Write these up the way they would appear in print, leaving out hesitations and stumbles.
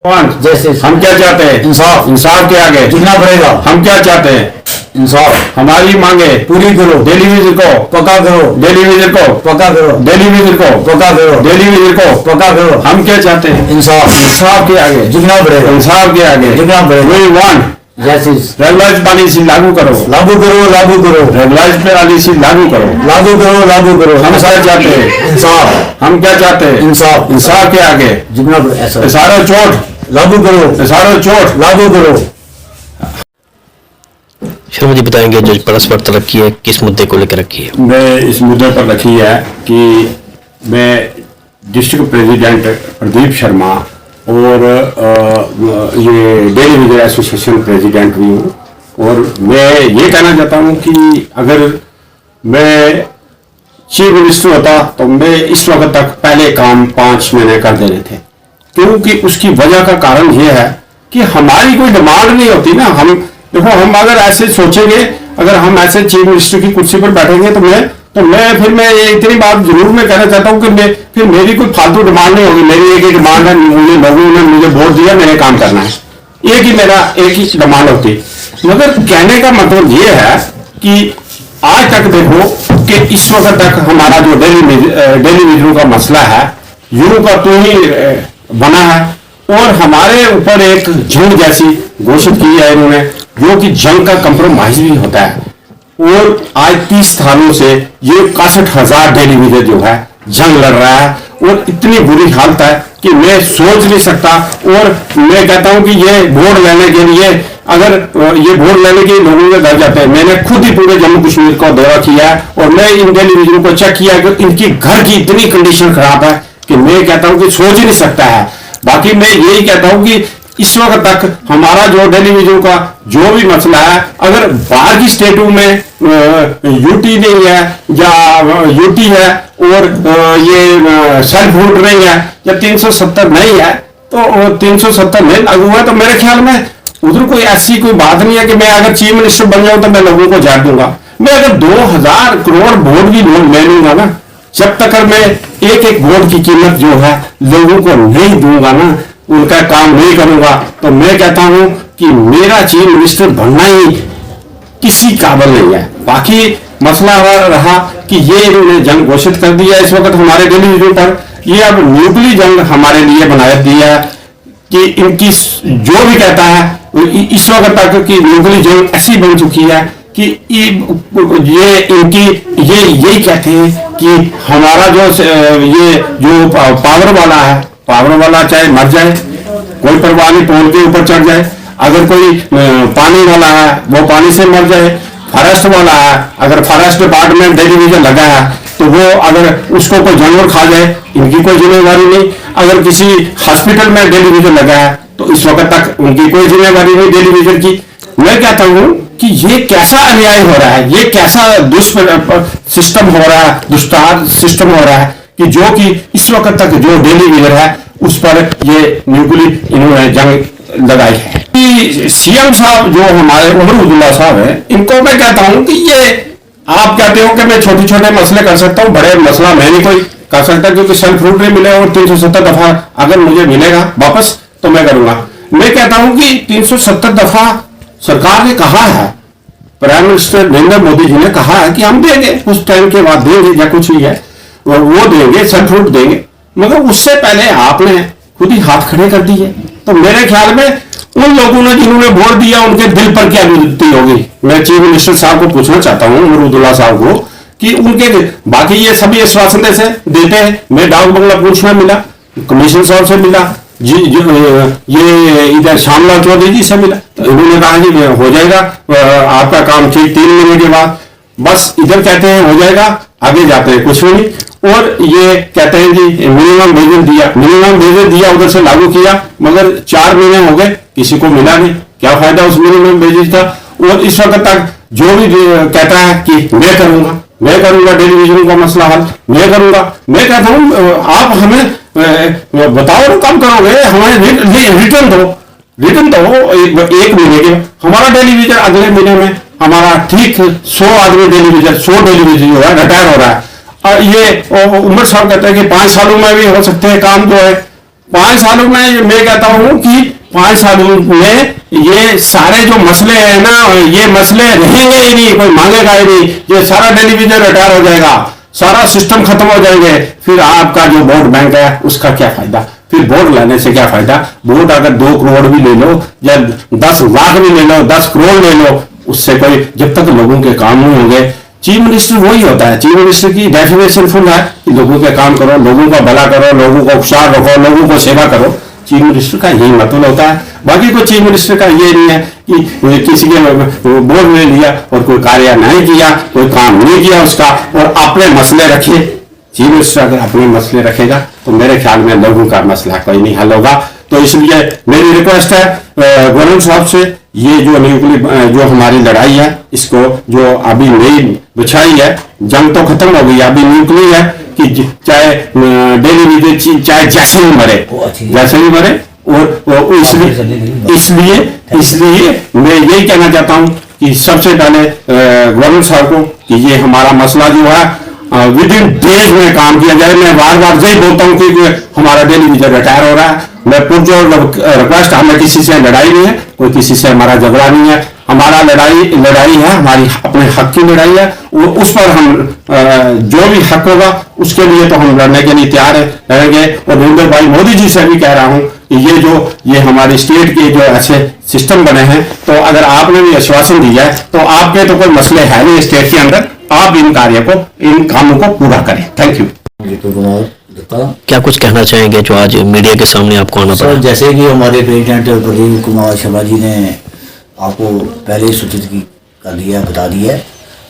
जैसे हम क्या चाहते हैं? इंसाफ। इंसाफ के आगे झुकना पड़ेगा। हम क्या चाहते हैं? इंसाफ। हमारी मांगे पूरी करो। डेली विजिट को पक्का करो। डेली विजिट को पक्का करो। डेली विजिट को पक्का करो। डेली विजिट को पक्का करो। हम क्या चाहते हैं? इंसाफ। इंसाफ के आगे झुकना पड़ेगा। इंसाफ के आगे झुकना पड़ेगा। We want justice. Regularise policy लागू करो। लागू करो। लागू करो। रेगुलाइज पॉलिसी लागू करो। लागू करो। लागू करो। हम क्या चाहते हैं? इंसाफ। हम क्या चाहते हैं? इंसाफ। इंसाफ के आगे झुकना पड़ेगा। ऐसा सारा चोट लागू करो। सारा चोट लागू करो। शर्मा जी बताएंगे जो परस्पर तरक्की है किस मुद्दे को लेकर रखी है? मैं इस मुद्दे पर रखी है कि मैं डिस्ट्रिक्ट प्रेसिडेंट प्रदीप शर्मा और ये डेली विजर एसोसिएशन प्रेसिडेंट भी हूँ और मैं ये कहना चाहता हूँ कि अगर मैं चीफ मिनिस्टर होता तो मैं इस वक्त तक पहले काम 5 महीने कर देने थे, क्योंकि उसकी वजह का कारण ये है कि हमारी कोई डिमांड नहीं होती ना। हम देखो, हम अगर ऐसे सोचेंगे, अगर हम ऐसे चीफ मिनिस्टर की कुर्सी पर बैठेंगे तो मैं ये इतनी बात जरूर मैं कहना चाहता हूँ कि फिर मेरी कोई फालतू डिमांड नहीं होगी। मेरी एक ही डिमांड है, मुझे लोगों ने मुझे वोट दिया, मैंने काम करना है, एक ही डिमांड होती। मगर कहने का मतलब ये है कि आज तक देखो कि इस वक्त तक हमारा जो डेली विजरों का मसला है यूं का तू ही बना है और हमारे ऊपर एक जंग जैसी घोषित की है इन्होंने, जो कि जंग का कंप्रोमाइज भी होता है। और आज 30 सालों से ये 61,000 डेली विजर जो है जंग लड़ रहा है और इतनी बुरी हालत है कि मैं सोच नहीं सकता। और मैं कहता हूं कि ये वोट लेने के लिए, अगर ये वोट लेने के लिए लोगों के घर जाते हैं, मैंने खुद ही पूरे जम्मू कश्मीर का दौरा किया है और मैं इन डेली विजरों को चेक किया कि इनकी घर की इतनी कंडीशन खराब है कि मैं कहता हूं कि सोच ही नहीं सकता है। बाकी मैं यही कहता हूं कि इस वक्त तक हमारा जो डेली विजरों का जो भी मसला है, अगर बाहर की स्टेटों में यूटी नहीं है या यूटी है और ये सेल्फ वोट नहीं है या 370 नहीं है, तो 370 नहीं लागू हुआ, तो मेरे ख्याल में उधर कोई ऐसी कोई बात नहीं है कि मैं अगर चीफ मिनिस्टर बन जाऊं तो मैं लोगों को झाड़ दूंगा। मैं अगर 2000 करोड़ वोट भी ले लूंगा ना, जब तक मैं एक वोट की कीमत जो है लोगों को नहीं दूंगा ना, उनका काम नहीं करूंगा, तो मैं कहता हूं कि मेरा चीफ मिनिस्टर बनना ही किसी काबिल नहीं है। बाकी मसला रहा कि ये इन्होंने जंग घोषित कर दिया इस वक्त हमारे डेली विजरों पर। ये अब न्यूक्लियर जंग हमारे लिए बना दिया कि इनकी जो भी कहता है इस वक्त तक की न्यूक्लियर जंग ऐसी बन चुकी है कि ये इनकी यही कहते हैं कि हमारा जो पावर वाला चाहे मर जाए कोई परवाह नहीं, पोल के ऊपर चढ़ जाए। अगर कोई पानी वाला है वो पानी से मर जाए। फॉरेस्ट वाला है, अगर फॉरेस्ट डिपार्टमेंट डेली विजर लगा है तो वो अगर उसको कोई जानवर खा जाए, इनकी कोई जिम्मेवारी नहीं। अगर किसी हॉस्पिटल में डेली विजर लगा है तो इस वक्त तक उनकी कोई जिम्मेवारी नहीं डेली विजर की। मैं कहता हूं कि ये कैसा अन्याय हो रहा है, ये कैसा सिस्टम हो रहा है, दुष्टार सिस्टम हो रहा है कि जो कि इस वक्त तक जो डेली विजर है उस पर ये न्यूक्लियर इन्होंने जंग लगाई है। सीएम साहब जो हमारे उमर अब्दुल्ला साहब है, इनको मैं कहता हूं कि ये आप कहते हो कि मैं छोटे छोटे मसले कर सकता हूं, बड़े मसला मैं नहीं कोई कर सकता, क्योंकि सेल्फ रूट नहीं मिले और 370 दफा अगर मुझे मिलेगा वापस तो मैं करूंगा। मैं कहता हूं कि 370 दफा सरकार ने कहा है, प्राइम मिनिस्टर नरेंद्र मोदी जी ने कहा है कि हम देंगे, उस टाइम के बाद देंगे या कुछ भी है वो देंगे, सेल्फ रूट देंगे, मगर उससे पहले आपने खुद ही हाथ खड़े कर दिए। तो मेरे ख्याल में उन लोगों ने जिन्होंने वोट दिया उनके दिल पर क्या बीतती होगी। मैं चीफ मिनिस्टर साहब को पूछना चाहता हूं, उमर अब्दुल्ला साहब को, कि उनके बाकी ये सभी आश्वासन से देते हैं। मैं डाक बंगला पूछना मिला, कमिश्नर साहब से मिला जी, ये इधर श्यामलाल चौधरी जी से मिला, तो इन्होंने कहा कि हो जाएगा आपका काम ठीक 3 महीने के बाद। बस इधर कहते हैं हो जाएगा, आगे जाते हैं कुछ भी नहीं। और ये कहते हैं कि मिनिमम वेजेस दिया उधर से लागू किया, मगर 4 महीने हो गए किसी को मिला नहीं। क्या फायदा उस मिनिमम वेजेस का। और इस वक्त तक जो भी कहता है कि मैं करूंगा डेली विजरों का मसला हल, मैं करूंगा। मैं कहता हूं आप हमें बताओ ना कब करोगे, हमें रिटर्न दो एक महीने के। हमारा डेली विजर अगले महीने में हमारा ठीक 100 आदमी डेली विजर जो है रिटायर हो रहा है। और ये उमर साहब कहते हैं कि 5 सालों में भी हो सकते हैं काम जो है। 5 सालों में मैं कहता हूं कि 5 सालों में ये सारे जो मसले हैं ना, ये मसले रहेंगे ही नहीं, कोई मांगेगा ही नहीं, ये सारा टेलीविजन रिटायर हो जाएगा, सारा सिस्टम खत्म हो जाएंगे। फिर आपका जो वोट बैंक है उसका क्या फायदा? फिर वोट लेने से क्या फायदा? वोट अगर 2 करोड़ भी ले लो या 10 लाख भी ले लो, 10 करोड़ ले लो, उससे कोई, जब तक लोगों के काम नहीं होंगे। चीफ मिनिस्टर वही होता है, चीफ मिनिस्टर की डेफिनेशन फुल है कि लोगों के काम करो, लोगों का भला करो, लोगों को उपचार रखो, लोगों को सेवा करो। चीफ मिनिस्टर का यही मतलब होता है। बाकी कोई चीफ मिनिस्टर का ये नहीं है कि किसी के बोर्ड में लिया और कोई कार्य नहीं किया, कोई काम नहीं किया उसका, और अपने मसले रखे। चीफ मिनिस्टर अगर अपने मसले रखेगा तो मेरे ख्याल में लोगों का मसला कोई नहीं हल होगा। तो इसलिए मेरी रिक्वेस्ट है गवर्नर साहब से, ये जो न्यूक्लियर जो हमारी लड़ाई है, इसको जो अभी नई बिछाई है, जंग तो खत्म हो गई, अभी न्यूक्लियर है कि चाहे डेली विजिट, चाहे जैसे ही मरे, और इसलिए मैं यही कहना चाहता हूं कि सबसे पहले गवर्नर साहब को कि ये हमारा मसला जो है विद इन डेज में काम किया जाए। मैं बार बार यही बोलता हूँ कि हमारा डेली विजिट रिटायर हो रहा है। मैं पुरजोर रिक्वेस्ट, हमें किसी से लड़ाई नहीं है, कोई किसी से हमारा झगड़ा नहीं है, हमारा लड़ाई है, हमारी अपने हक की लड़ाई है। उस पर हम जो भी हक होगा उसके लिए तो हम लड़ने के लिए तैयार रहेंगे। और नरेंद्र भाई मोदी जी से भी कह रहा हूं कि ये हमारी स्टेट के जो ऐसे सिस्टम बने हैं, तो अगर आपने भी आश्वासन दिया है तो आपके तो कोई मसले है नहीं स्टेट के अंदर, आप इन कामों को पूरा करें। Thank you. क्या कुछ कहना चाहेंगे जो आज मीडिया के सामने आपको आना पड़ा? सर, जैसे कि हमारे प्रेसिडेंट प्रदीप कुमार शर्मा जी ने आपको पहले ही सूचित कर दिया, बता दिया है,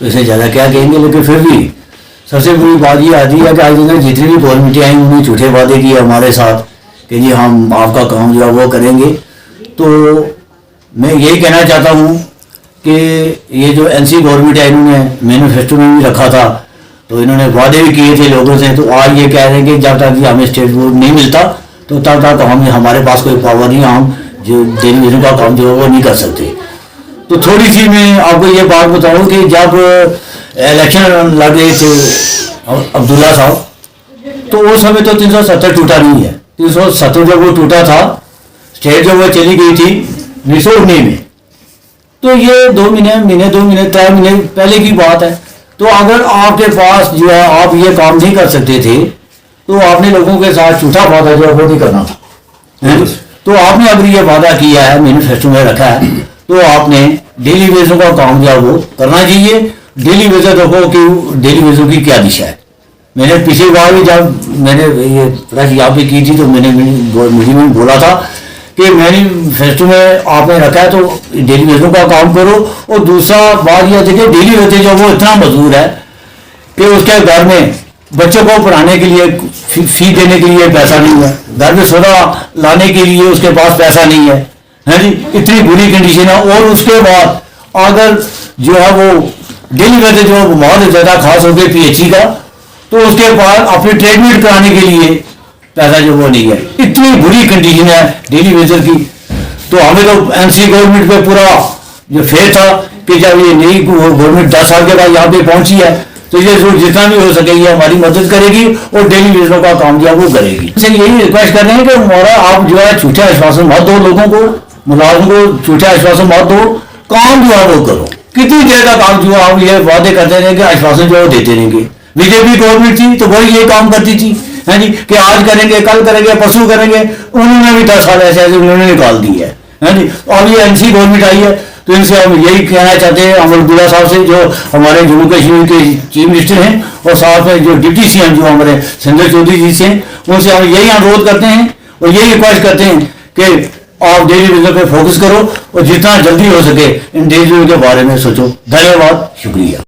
तो इससे ज़्यादा क्या कहेंगे। लेकिन फिर भी सबसे बड़ी बात ये आती है कि आज तक जितनी भी गवर्नमेंटें आई उन्होंने झूठे वादे किए हमारे साथ कि जी हम आपका काम जो है वो करेंगे। तो मैं यही कहना चाहता हूँ कि ये जो एनसी गवर्नमेंट है, इन्होंने मैनिफेस्टो में भी रखा था, तो इन्होंने वादे भी किए थे लोगों से। तो आज ये कह रहे हैं कि जब तक हमें स्टेट बोर्ड नहीं मिलता तो तब तक हमारे पास कोई पावर नहीं, हम जो टेलीविजन का काम जो है वो नहीं कर सकते। तो थोड़ी सी मैं आपको ये बात बताऊं कि जब इलेक्शन लग रहे थे अब्दुल्ला साहब, तो उस समय तो 370 टूटा नहीं है। 370 जब वो टूटा था, स्टेट जब वो चली गई थी 1919 में, तो ये 2 महीने 3 महीने पहले की बात है। तो अगर आपके पास जो है आप ये काम नहीं कर सकते थे, तो आपने लोगों के साथ झूठा वादा जो है वो नहीं करना था। तो आपने अगर ये वादा किया है, मैनिफेस्टो में रखा है, तो आपने डेली वेजों का काम जो है वो करना चाहिए। डेली वेजर देखो कि डेली वेजों की क्या दिशा है। मैंने पिछली बार भी जब मैंने ये प्रेस यहाँ पे की थी तो मैंने मीटिंग में बोला था कि मैनिफेस्टो में आपने रखा है तो डेली वेजों का काम करो। और दूसरा बात यह देखिए, डेली वेज जो वो इतना मजदूर है कि उसके घर में बच्चों को पढ़ाने के लिए फी देने के लिए पैसा नहीं है, घर में सोना लाने के लिए उसके पास पैसा नहीं है, है जी, इतनी बुरी कंडीशन है। और उसके बाद अगर जो है वो डेली वेज जो है बहुत ज़्यादा खास हो गया पीएचई का, तो उसके बाद अपनी ट्रीटमेंट कराने के लिए पैसा जो वो नहीं है। इतनी बुरी कंडीशन है डेली वेजर की। तो हमें तो एनसी गवर्नमेंट पे पूरा जो फेयर था कि जब ये नई गवर्नमेंट 10 साल के बाद यहाँ पे पहुंची है तो ये जो जितना भी हो सके ये हमारी मदद करेगी और डेली वेजरों का काम जो है वो करेगी। इससे यही रिक्वेस्ट कर रहे हैं कि हमारा आप जो है झूठे आश्वासन मत दो, लोगों को, मुलाजिम को झूठे आश्वासन मत दो, काम जो है वो करो। कितनी देर तक आप जो आप ये वादे करते रहेंगे, आश्वासन जो है देते रहेंगे। बीजेपी गवर्नमेंट थी तो वही ये काम करती थी, है जी, कि आज करेंगे, कल करेंगे, परसों करेंगे। उन्होंने भी 10 साल ऐसे उन्होंने निकाल दी है जी। अब ये एनसी गवर्नमेंट आई है तो इनसे हम यही कहना चाहते हैं अब्दुल्ला साहब से, जो हमारे जम्मू कश्मीर के चीफ मिनिस्टर हैं, और साथ में जो डिप्टी सीएम जो हमारे संजय चौधरी जी से, उनसे हम यही अनुरोध करते हैं और यही रिक्वेस्ट करते हैं कि आप डेली वेजर पे फोकस करो और जितना जल्दी हो सके इन डेली वेजर के बारे में सोचो। धन्यवाद, शुक्रिया।